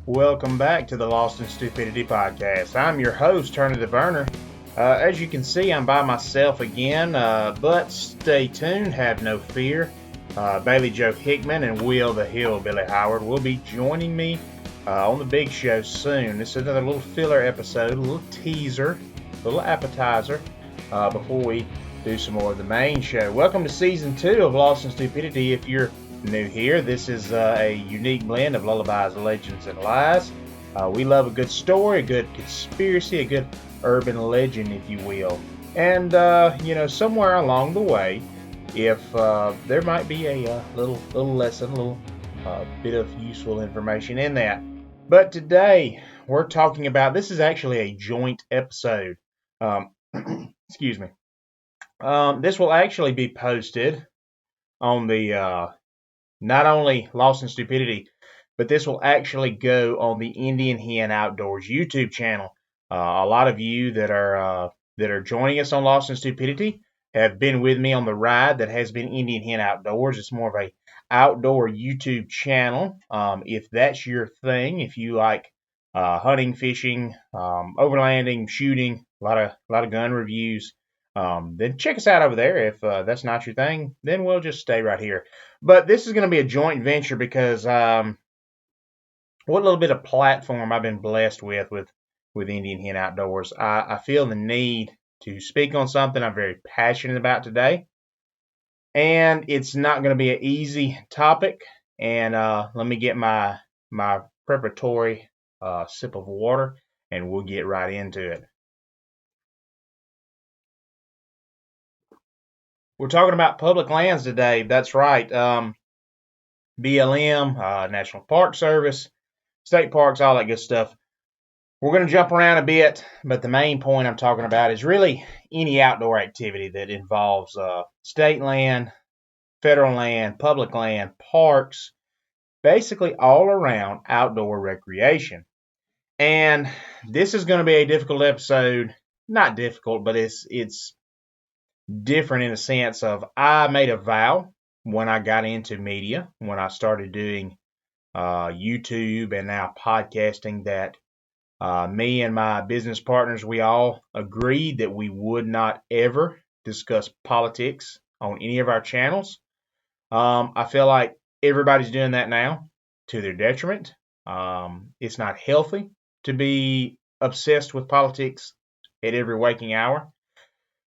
Welcome back to the Lost In Stupidity Podcast. I'm your host, Turner the Burner. As you can see, I'm by myself again, but stay tuned, have no fear. Bailey Joe Hickman and Will the Hillbilly Howard will be joining me on the big show soon. This is another little filler episode, a little teaser, a little appetizer before we do some more of the main show. Welcome to Season 2 of Lost In Stupidity. If you're new here, this is a unique blend of lullabies, legends, and lies. We love a good story, a good conspiracy, a good urban legend, if you will. And, somewhere along the way, if there might be a little lesson, a little bit of useful information in that. But today, we're talking about, this is actually a joint episode. Excuse me. This will actually be posted on the not only Lost in Stupidity, but this will actually go on the Indian Hen Outdoors YouTube channel. A lot of you that are joining us on Lost in Stupidity have been with me on the ride that has been Indian Hen Outdoors. It's more of a outdoor YouTube channel. If that's your thing, if you like hunting, fishing, overlanding, shooting, a lot of gun reviews, then check us out over there. If that's not your thing, then we'll just stay right here. But this is going to be a joint venture because what little bit of platform I've been blessed with Indian Hen Outdoors, I feel the need to speak on something I'm very passionate about today. And it's not going to be an easy topic. And let me get my preparatory sip of water, and we'll get right into it. We're talking about public lands today. That's right. BLM, National Park Service, state parks, all that good stuff. We're going to jump around a bit, but the main point I'm talking about is really any outdoor activity that involves state land, federal land, public land, parks, basically all around outdoor recreation. And this is going to be a difficult episode. Not difficult, but it's different in a sense of I made a vow when I got into media, when I started doing YouTube and now podcasting, that me and my business partners, we all agreed that we would not ever discuss politics on any of our channels. I feel like everybody's doing that now to their detriment. It's not healthy to be obsessed with politics at every waking hour.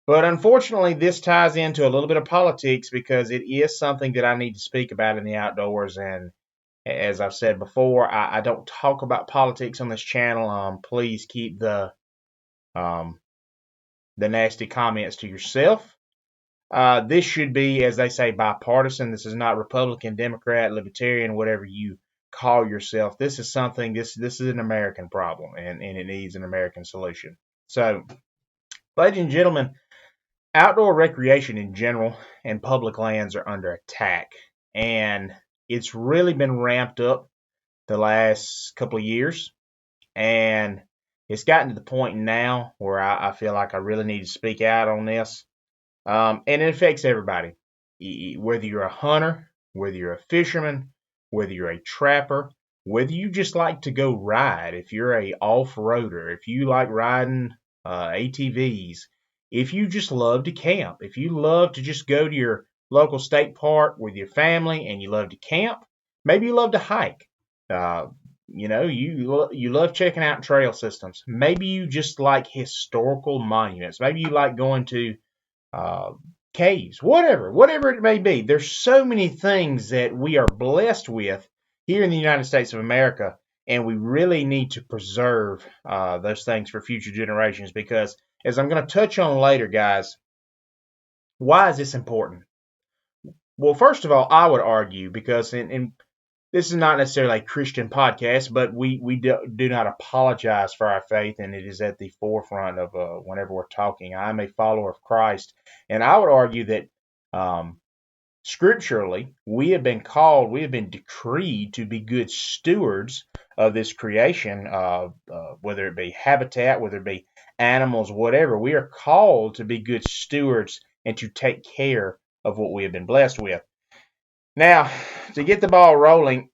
But unfortunately, this ties into a little bit of politics because it is something that I need to speak about in the outdoors. And as I've said before, I don't talk about politics on this channel. Please keep the nasty comments to yourself. This should be, as they say, bipartisan. This is not Republican, Democrat, Libertarian, whatever you call yourself. This is something, this is an American problem, and it needs an American solution. So, ladies and gentlemen, outdoor recreation in general and public lands are under attack, and it's really been ramped up the last couple of years, and it's gotten to the point now where I feel like I really need to speak out on this, and it affects everybody, whether you're a hunter, whether you're a fisherman, whether you're a trapper, whether you just like to go ride, if you're a off-roader, if you like riding ATVs, if you just love to camp, if you love to just go to your local state park with your family and you love to camp, maybe you love to hike, you love checking out trail systems, maybe you just like historical monuments, maybe you like going to caves, whatever it may be. There's so many things that we are blessed with here in the United States of America, and we really need to preserve those things for future generations because, as I'm going to touch on later, guys, why is this important? Well, first of all, I would argue, because this is not necessarily a Christian podcast, but we do not apologize for our faith, and it is at the forefront of whenever we're talking. I'm a follower of Christ, and I would argue that scripturally, we have been decreed to be good stewards of this creation, whether it be habitat, whether it be animals, whatever. We are called to be good stewards and to take care of what we have been blessed with. Now, to get the ball rolling,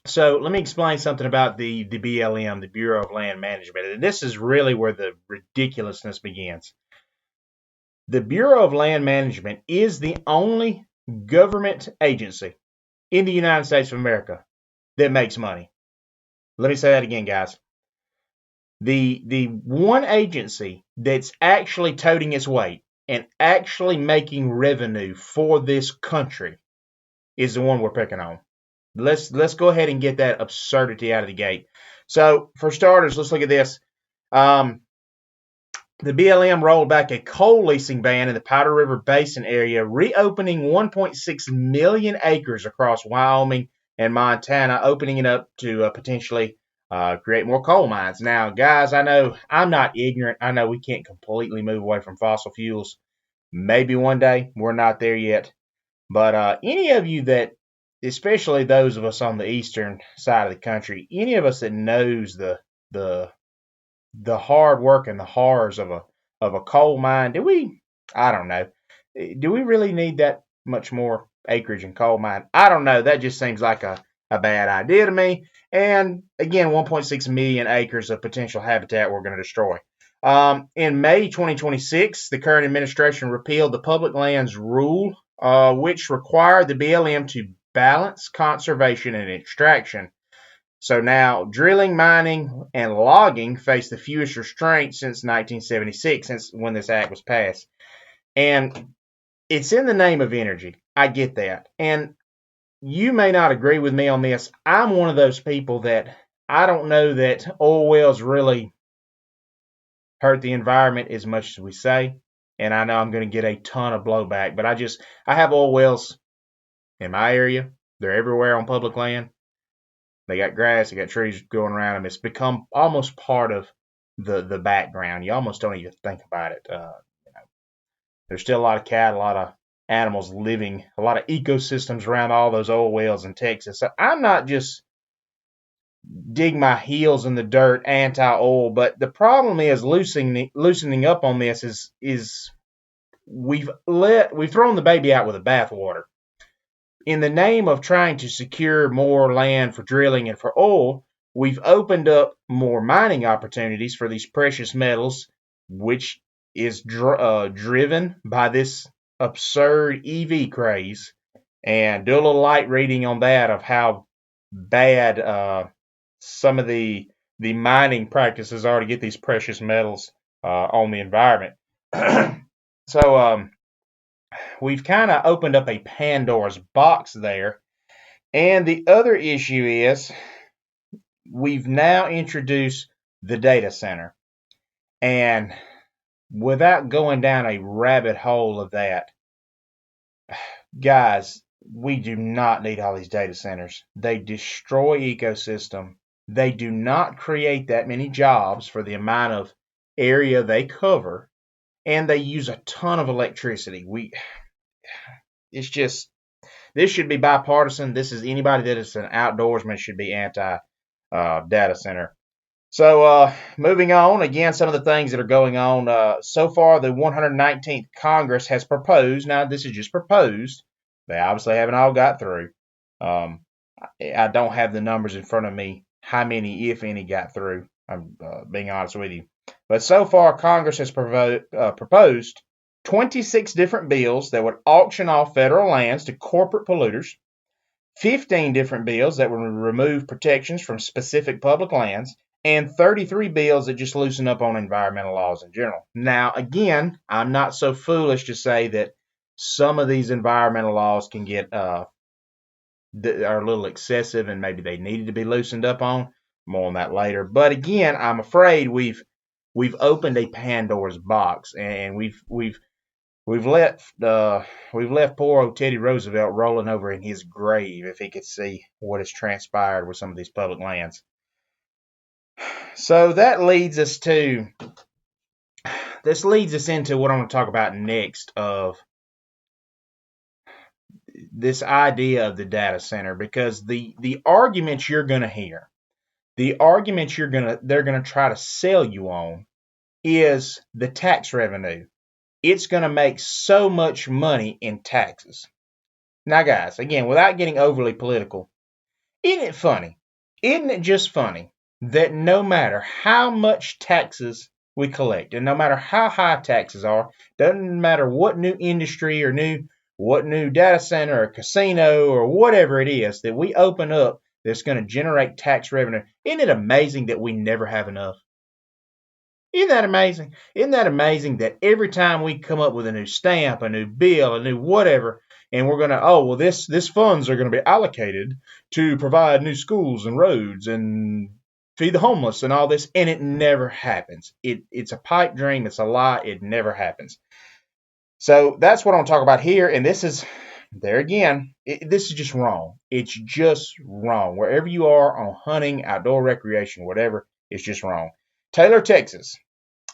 So let me explain something about the BLM, the Bureau of Land Management. And this is really where the ridiculousness begins. The Bureau of Land Management is the only government agency in the United States of America that makes money. Let me say that again, guys. The one agency that's actually toting its weight and actually making revenue for this country is the one we're picking on. Let's go ahead and get that absurdity out of the gate. So for starters, let's look at this. The BLM rolled back a coal leasing ban in the Powder River Basin area, reopening 1.6 million acres across Wyoming and Montana, opening it up to potentially create more coal mines. Now, guys, I know I'm not ignorant. I know we can't completely move away from fossil fuels. Maybe one day. We're not there yet. But any of you that, especially those of us on the eastern side of the country, any of us that knows the hard work and the horrors of a coal mine, I don't know. Do we really need that much more acreage in coal mine? I don't know. That just seems like a bad idea to me. And again, 1.6 million acres of potential habitat we're going to destroy. In May 2026, the current administration repealed the public lands rule, which required the BLM to balance conservation and extraction. So now drilling, mining, and logging face the fewest restraints since 1976, since when this act was passed. And it's in the name of energy. I get that. And you may not agree with me on this. I'm one of those people that I don't know that oil wells really hurt the environment as much as we say. And I know I'm going to get a ton of blowback, but I have oil wells in my area. They're everywhere on public land. They got grass, they got trees growing around them. It's become almost part of the background. You almost don't even think about it. There's still a lot of cattle, a lot of animals living, a lot of ecosystems around all those oil wells in Texas. So I'm not just dig my heels in the dirt anti-oil, but the problem is loosening up on this is we've thrown the baby out with the bathwater. In the name of trying to secure more land for drilling and for oil, we've opened up more mining opportunities for these precious metals, which is driven by this absurd EV craze. And do a little light reading on that of how bad some of the mining practices are to get these precious metals on the environment. So we've kind of opened up a Pandora's box there. And the other issue is we've now introduced the data center. And without going down a rabbit hole of that, guys, we do not need all these data centers. They destroy ecosystem. They do not create that many jobs for the amount of area they cover. And they use a ton of electricity. It's just, this should be bipartisan. This is anybody that is an outdoorsman should be anti data center. So moving on, again, some of the things that are going on. So far, the 119th Congress has proposed. Now, this is just proposed. They obviously haven't all got through. I don't have the numbers in front of me, how many, if any, got through. I'm being honest with you. But so far, Congress has proposed 26 different bills that would auction off federal lands to corporate polluters, 15 different bills that would remove protections from specific public lands, and 33 bills that just loosen up on environmental laws in general. Now, again, I'm not so foolish to say that some of these environmental laws can get are a little excessive and maybe they needed to be loosened up on. More on that later. But again, I'm afraid we've opened a Pandora's box, and we've left poor old Teddy Roosevelt rolling over in his grave if he could see what has transpired with some of these public lands. So this leads us into what I'm going to talk about next, of this idea of the data center, because the arguments you're going to hear, the arguments they're going to try to sell you on is the tax revenue. It's going to make so much money in taxes. Now, guys, again, without getting overly political, Isn't it funny? Isn't it just funny that no matter how much taxes we collect, and no matter how high taxes are, doesn't matter what new industry or what new data center or casino or whatever it is that we open up that's going to generate tax revenue, isn't it amazing that we never have enough? Isn't that amazing? Isn't that amazing that every time we come up with a new stamp, a new bill, a new whatever, and we're gonna, oh well, this funds are gonna be allocated to provide new schools and roads and feed the homeless and all this, and it never happens. It's a pipe dream. It's a lie. It never happens. So that's what I'm talking about here, and this is there again. This is just wrong. It's just wrong. Wherever you are on hunting, outdoor recreation, whatever, it's just wrong. Taylor, Texas.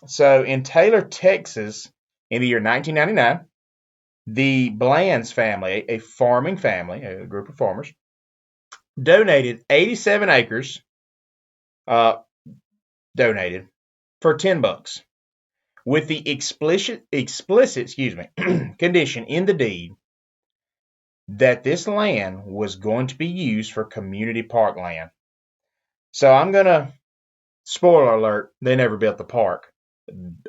So in Taylor, Texas, in the year 1999, the Bland's family, a farming family, a group of farmers, donated 87 acres, donated for $10, with the explicit condition in the deed that this land was going to be used for community park land. So I'm gonna spoiler alert, they never built the park.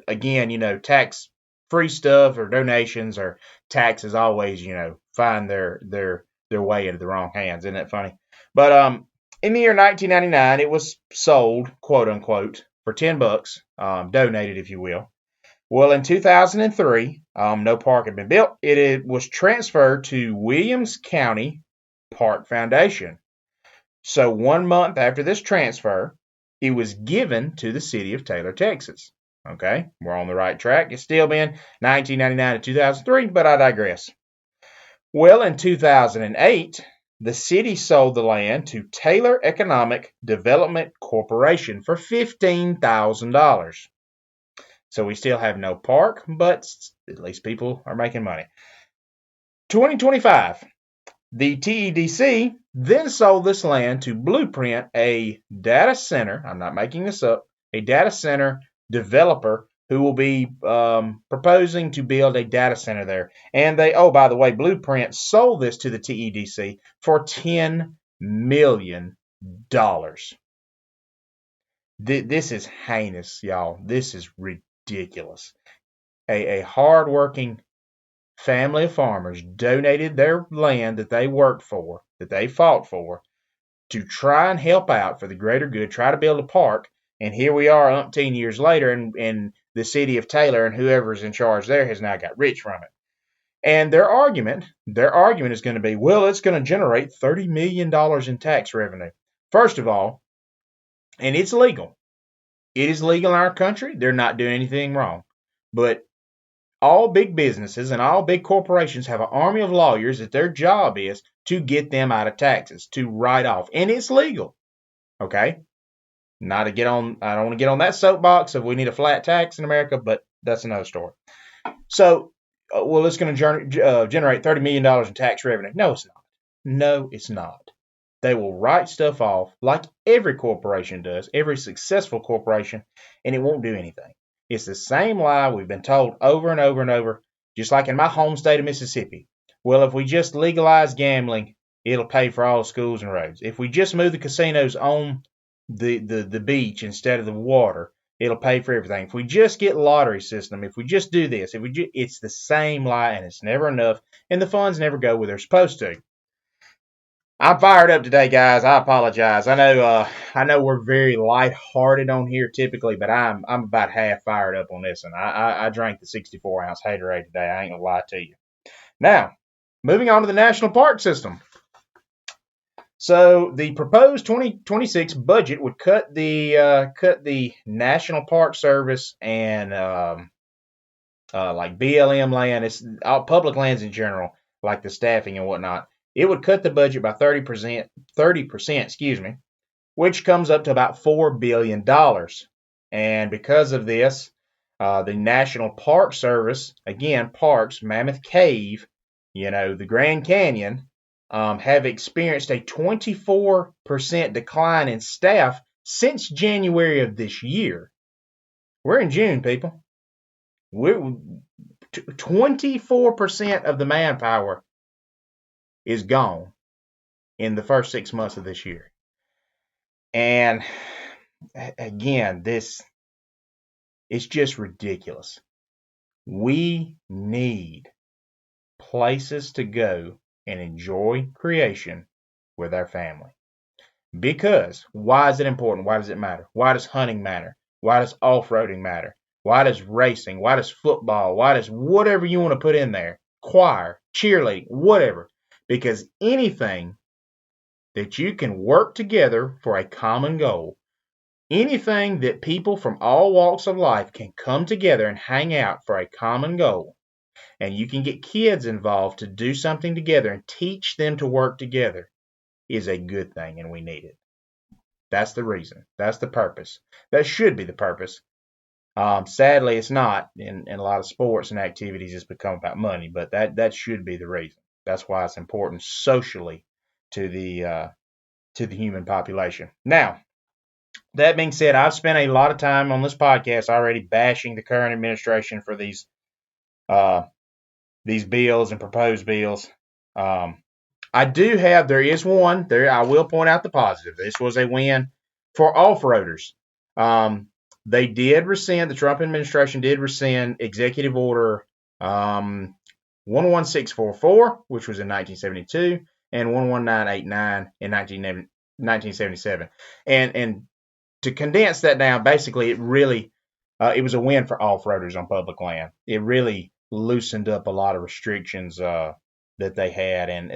Again, tax-free stuff or donations or taxes always, find their way into the wrong hands. Isn't that funny? But in the year 1999, it was sold, quote unquote, for $10, donated, if you will. Well, in 2003, no park had been built. It was transferred to Williams County Park Foundation. So 1 month after this transfer, it was given to the city of Taylor, Texas. Okay, we're on the right track. It's still been 1999 to 2003, but I digress. Well, in 2008, the city sold the land to Taylor Economic Development Corporation for $15,000. So we still have no park, but at least people are making money. 2025, the TEDC then sold this land to Blueprint, a data center, I'm not making this up, a data center developer who will be proposing to build a data center there. And by the way, Blueprint sold this to the TEDC for $10 million. This is heinous, y'all. This is ridiculous. A hardworking family of farmers donated their land that they worked for, that they fought for, to try and help out for the greater good, try to build a park. And here we are umpteen years later, and the city of Taylor and whoever's in charge there has now got rich from it. And their argument is going to be, well, it's going to generate $30 million in tax revenue. First of all, and it's legal. It is legal in our country. They're not doing anything wrong. But all big businesses and all big corporations have an army of lawyers that their job is to get them out of taxes, to write off. And it's legal. Okay? I don't want to get on that soapbox of we need a flat tax in America, but that's another story. So, well, it's going to generate $30 million in tax revenue. No, it's not. No, it's not. They will write stuff off like every corporation does, every successful corporation, and it won't do anything. It's the same lie we've been told over and over and over, just like in my home state of Mississippi. Well, if we just legalize gambling, it'll pay for all the schools and roads. If we just move the casinos on the beach instead of the water, it'll pay for everything. If we just get lottery system, if we just do this, it's the same lie, and it's never enough, and the funds never go where they're supposed to. I'm fired up today, guys. I apologize. I know we're very lighthearted on here typically, but I'm about half fired up on this, and I drank the 64-ounce Haterade today. I ain't gonna lie to you. Now, moving on to the national park system. So the proposed 2026 budget would cut the National Park Service and like BLM land, it's all public lands in general, like the staffing and whatnot. It would cut the budget by 30%, which comes up to about $4 billion. And because of this, the National Park Service, again, parks, Mammoth Cave, the Grand Canyon, have experienced a 24% decline in staff since January of this year. We're in June, people. 24% of the manpower is gone. in the first 6 months of this year. And again, it's just ridiculous. We need places to go and enjoy creation with our family. Because why is it important? Why does it matter? Why does hunting matter? Why does off-roading matter? Why does racing? Why does football? Why does whatever you want to put in there? Choir, cheerleading, whatever. Because anything that you can work together for a common goal, anything that people from all walks of life can come together and hang out for a common goal, and you can get kids involved to do something together and teach them to work together, is a good thing, and we need it. That's the reason. That's the purpose. That should be the purpose. Sadly, it's not. In a lot of sports and activities, it's become about money, but that should be the reason. That's why it's important socially to the human population. Now, that being said, I've spent a lot of time on this podcast already bashing the current administration for these bills and proposed bills. There is one there. I will point out the positive. This was a win for off-roaders. The Trump administration did rescind Executive Order 11644, which was in 1972, and 11989 in 1977. And to condense that down, basically, it was a win for off-roaders on public land. It really loosened up a lot of restrictions that they had, and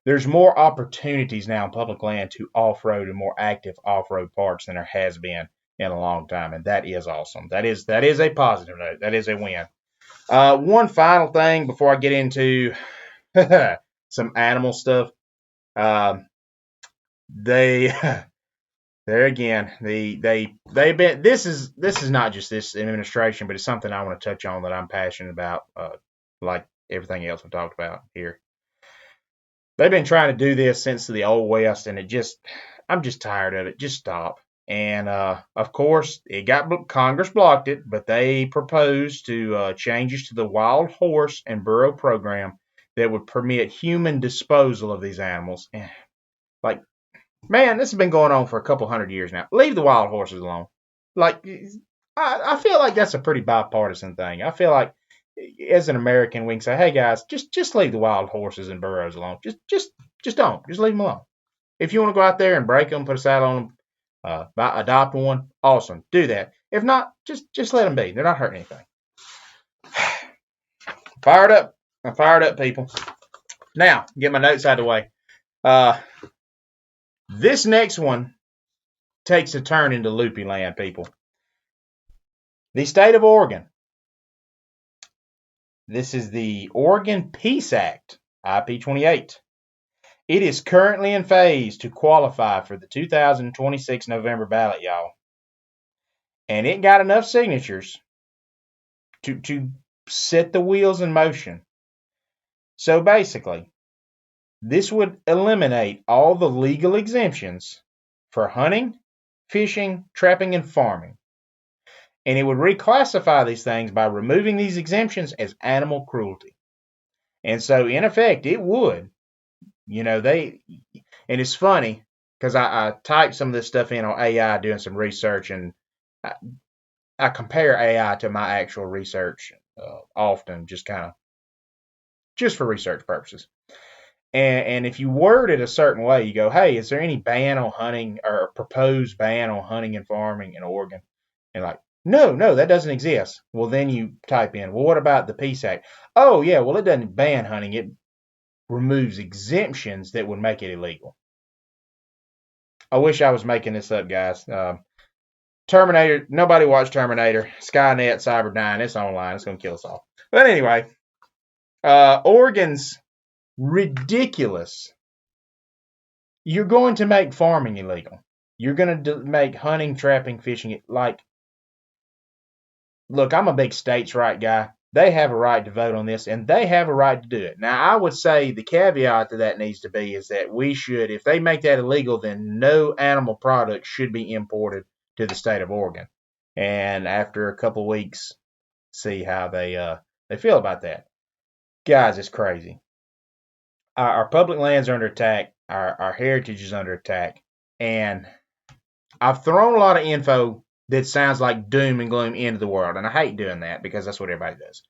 there's more opportunities now in public land to off-road and more active off-road parks than there has been in a long time, and that is awesome. That is a positive note. That is a win. One final thing before I get into some animal stuff. There again, they've been. This is not just this administration, but it's something I want to touch on that I'm passionate about, like everything else I've talked about here. They've been trying to do this since the Old West, and I'm just tired of it. Just stop. And of course, Congress blocked it, but they proposed to changes to the wild horse and burro program that would permit human disposal of these animals. Like, man, this has been going on for a couple hundred years now. Leave the wild horses alone. Like, I feel like that's a pretty bipartisan thing. I feel like, as an American, we can say, "Hey guys, just leave the wild horses and burros alone. Just don't. Just leave them alone. If you want to go out there and break them, put a saddle on them, adopt one, awesome, do that. If not, just let them be. They're not hurting anything." Fired up. I'm fired up, people. Now, get my notes out of the way. This next one takes a turn into loopy land, people. The state of Oregon. This is the Oregon Peace Act, IP28. It is currently in phase to qualify for the 2026 November ballot, y'all. And it got enough signatures to set the wheels in motion. So basically, this would eliminate all the legal exemptions for hunting, fishing, trapping, and farming. And it would reclassify these things by removing these exemptions as animal cruelty. And so, in effect, it would. And it's funny because I typed some of this stuff in on AI doing some research, and I compare AI to my actual research often, just for research purposes. And if you word it a certain way, you go, "Hey, is there any ban on hunting or proposed ban on hunting and farming in Oregon?" And like, no, that doesn't exist. Well, then you type in, "Well, what about the Peace Act?" "Oh, yeah, well, it doesn't ban hunting. It removes exemptions that would make it illegal." I wish I was making this up, guys. Terminator, nobody watched Terminator. Skynet, Cyberdyne, it's online. It's going to kill us all. But anyway, Oregon's ridiculous. You're going to make farming illegal. You're going to make hunting, trapping, fishing. Look, I'm a big states' right guy. They have a right to vote on this, and they have a right to do it. Now, I would say the caveat to that needs to be is that we should, if they make that illegal, then no animal products should be imported to the state of Oregon. And after a couple weeks, see how they feel about that. Guys, it's crazy. Our public lands are under attack. Our heritage is under attack. And I've thrown a lot of info that sounds like doom and gloom into the world. And I hate doing that because that's what everybody does.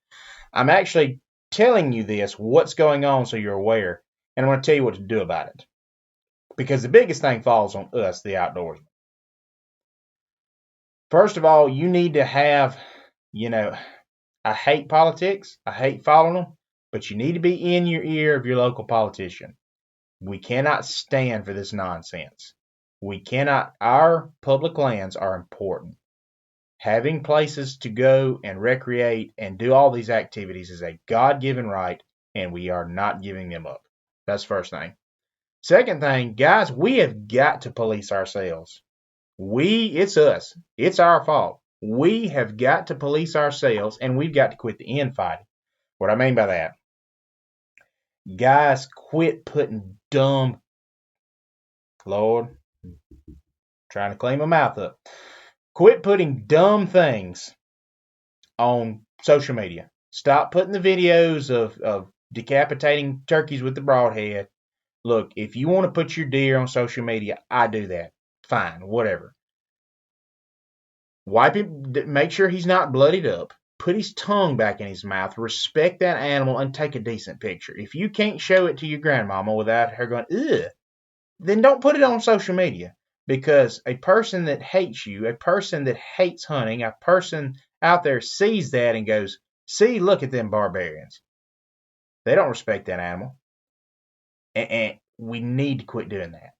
I'm actually telling you what's going on, so you're aware. And I'm going to tell you what to do about it. Because the biggest thing falls on us, the outdoorsmen. First of all, you need to have, I hate politics. I hate following them. But you need to be in your ear of your local politician. We cannot stand for this nonsense. We cannot. Our public lands are important. Having places to go and recreate and do all these activities is a God-given right, and we are not giving them up. That's the first thing. Second thing, guys, we have got to police ourselves. It's us. It's our fault. We have got to police ourselves, and we've got to quit the infighting. What I mean by that, guys, quit putting dumb, Lord, trying to clean my mouth up. Quit putting dumb things on social media. Stop putting the videos of decapitating turkeys with the broadhead. Look, if you want to put your deer on social media, I do that. Fine, whatever. Wipe him, make sure he's not bloodied up. Put his tongue back in his mouth. Respect that animal and take a decent picture. If you can't show it to your grandmama without her going, ugh, then don't put it on social media. Because a person that hates you, a person that hates hunting, a person out there sees that and goes, see, look at them barbarians. They don't respect that animal. And we need to quit doing that.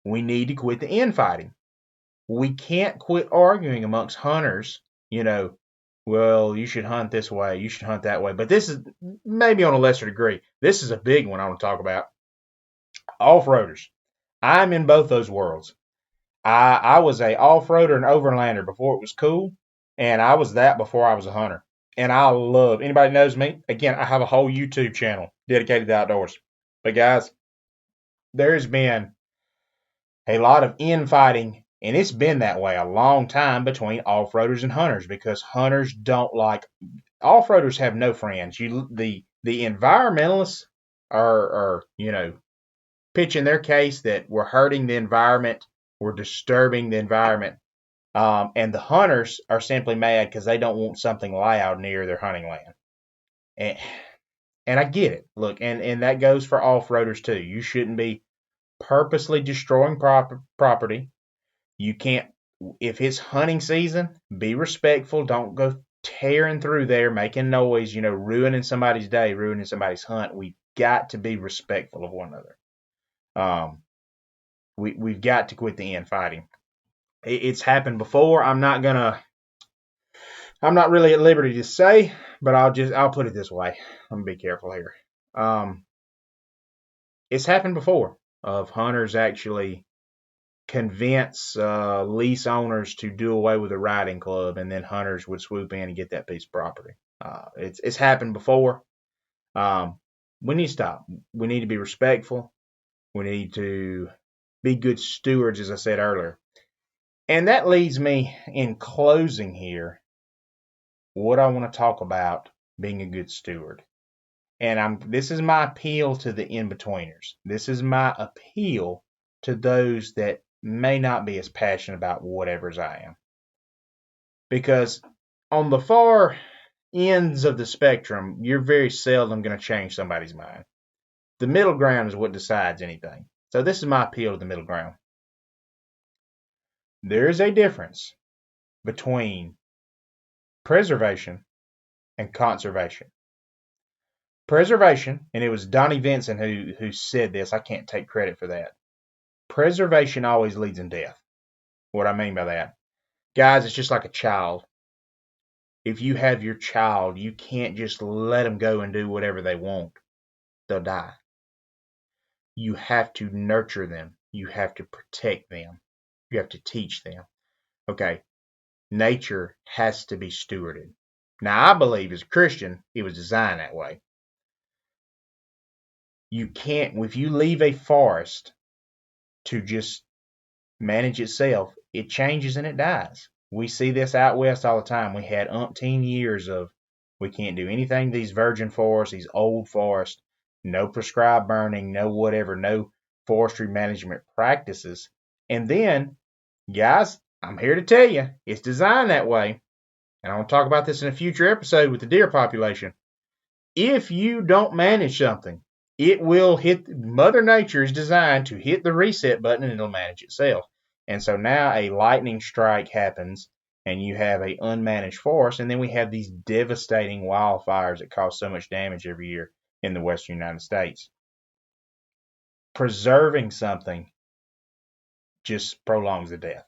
We need to quit the infighting. We can't quit arguing amongst hunters, well, you should hunt this way, you should hunt that way. But this is maybe on a lesser degree. This is a big one I want to talk about. Off-roaders. I'm in both those worlds. I was a off-roader and overlander before it was cool, and I was that before I was a hunter. And I love, anybody knows me, again, I have a whole YouTube channel dedicated to outdoors. But guys, there's been a lot of infighting, and it's been that way a long time between off-roaders and hunters, because hunters don't like, off-roaders have no friends. The environmentalists are pitching their case that we're hurting the environment, we're disturbing the environment. And the hunters are simply mad because they don't want something loud near their hunting land. And I get it. Look, and that goes for off-roaders too. You shouldn't be purposely destroying property. You can't, if it's hunting season, be respectful. Don't go tearing through there, making noise, ruining somebody's day, ruining somebody's hunt. We've got to be respectful of one another. We've got to quit the infighting. It's happened before. I'm not really at liberty to say, but I'll put it this way. I'm gonna be careful here. It's happened before of hunters actually convince lease owners to do away with a riding club, and then hunters would swoop in and get that piece of property. It's happened before. We need to stop. We need to be respectful. We need to be good stewards, as I said earlier. And that leads me, in closing here, what I want to talk about being a good steward. And this is my appeal to the in-betweeners. This is my appeal to those that may not be as passionate about whatever as I am. Because on the far ends of the spectrum, you're very seldom going to change somebody's mind. The middle ground is what decides anything. So this is my appeal to the middle ground. There is a difference between preservation and conservation. Preservation, and it was Donnie Vincent who said this. I can't take credit for that. Preservation always leads in death. What I mean by that, guys, it's just like a child. If you have your child, you can't just let them go and do whatever they want. They'll die. You have to nurture them. You have to protect them. You have to teach them. Okay, nature has to be stewarded. Now, I believe as a Christian, it was designed that way. You can't, if you leave a forest to just manage itself, it changes and it dies. We see this out west all the time. We had umpteen years of, we can't do anything, these virgin forests, these old forests, no prescribed burning, no whatever, no forestry management practices. And then, guys, I'm here to tell you, it's designed that way. And I want to talk about this in a future episode with the deer population. If you don't manage something, it will hit. Mother Nature is designed to hit the reset button and it'll manage itself. And so now a lightning strike happens and you have an unmanaged forest, and then we have these devastating wildfires that cause so much damage every year in the western United States. Preserving something just prolongs the death.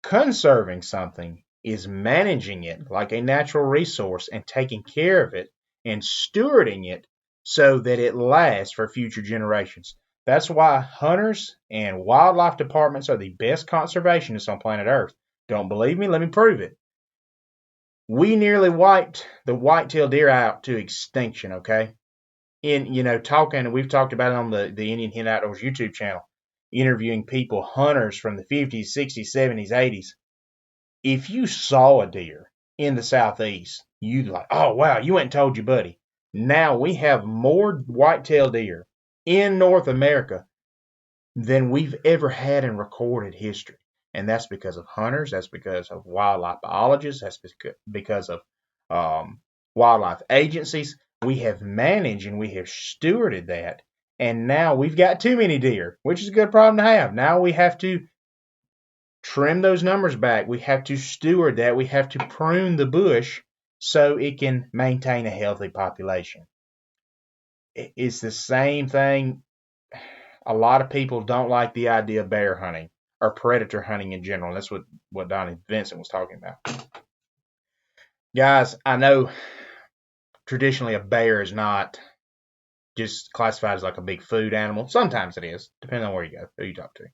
Conserving something is managing it like a natural resource and taking care of it and stewarding it so that it lasts for future generations. That's why hunters and wildlife departments are the best conservationists on planet Earth. Don't believe me? Let me prove it. We nearly wiped the white-tailed deer out to extinction, okay? We've talked about it on the Indian Hen Outdoors YouTube channel, interviewing people, hunters from the 50s, 60s, 70s, 80s. If you saw a deer in the southeast, you'd like, oh, wow, you went and told your buddy. Now we have more white-tailed deer in North America than we've ever had in recorded history. And that's because of hunters. That's because of wildlife biologists. That's because of wildlife agencies. We have managed and we have stewarded that. And now we've got too many deer, which is a good problem to have. Now we have to trim those numbers back. We have to steward that. We have to prune the bush so it can maintain a healthy population. It's the same thing. A lot of people don't like the idea of bear hunting or predator hunting in general. That's what Donnie Vincent was talking about. Guys, I know traditionally a bear is not just classified as like a big food animal. Sometimes it is, depending on where you go, who you talk to.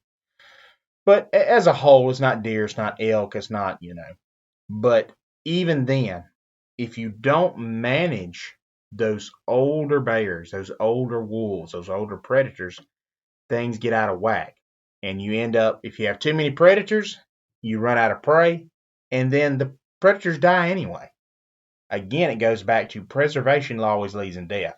But as a whole, it's not deer, it's not elk, it's not, But even then, if you don't manage those older bears, those older wolves, those older predators, things get out of whack. And you end up, if you have too many predators, you run out of prey, and then the predators die anyway. Again, it goes back to preservation always leads in death.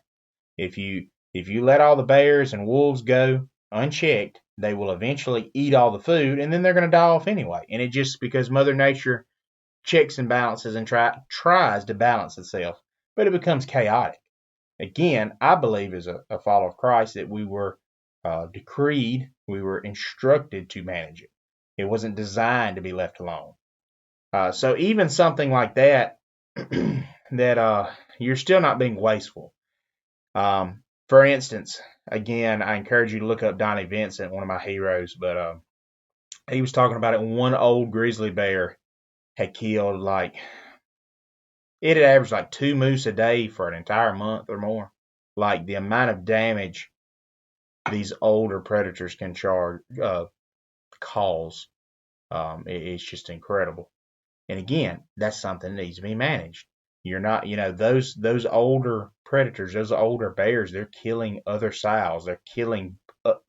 If you let all the bears and wolves go unchecked, they will eventually eat all the food, and then they're going to die off anyway. And it just because Mother Nature checks and balances and tries to balance itself, but it becomes chaotic. Again, I believe as a follower of Christ that we were decreed, we were instructed to manage it. It wasn't designed to be left alone. So even something like that, that you're still not being wasteful. For instance, again, I encourage you to look up Donnie Vincent, one of my heroes, but he was talking about it. One old grizzly bear had killed it had averaged like 2 moose a day for an entire month or more. Like the amount of damage these older predators can cause, it's just incredible. And again, that's something that needs to be managed. You're not, those older predators, those older bears, they're killing other sows. They're killing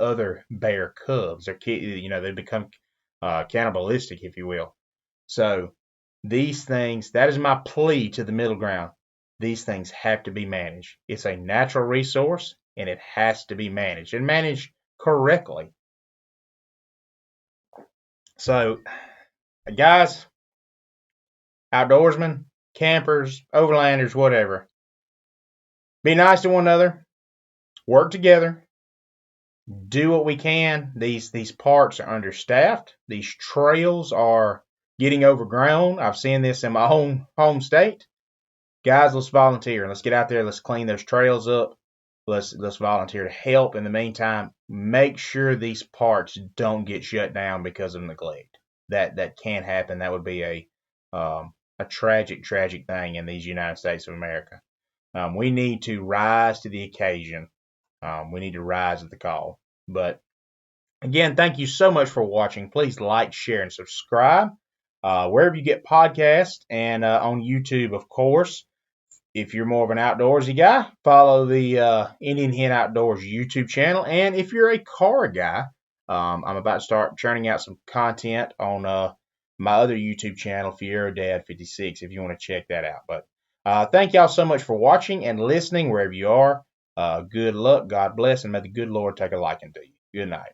other bear cubs. They become cannibalistic, if you will. So these things, that is my plea to the middle ground. These things have to be managed. It's a natural resource, and it has to be managed and managed correctly. So, guys, outdoorsmen, campers, overlanders, whatever, be nice to one another, work together, do what we can. These parks are understaffed. These trails are getting overgrown. I've seen this in my own home state. Guys, let's volunteer. Let's get out there. Let's clean those trails up. Let's volunteer to help. In the meantime, make sure these parks don't get shut down because of neglect. That can happen. That would be a tragic thing in these United States of America. We need to rise to the occasion. We need to rise at the call. But again, thank you so much for watching. Please like, share, and subscribe wherever you get podcasts, and on YouTube, of course. If you're more of an outdoorsy guy, follow the Indian Hen Outdoors YouTube channel. And if you're a car guy, I'm about to start churning out some content on my other YouTube channel, Fiero Dad 56, if you want to check that out. But thank y'all so much for watching and listening wherever you are. Good luck, God bless, and may the good Lord take a liking to you. Good night.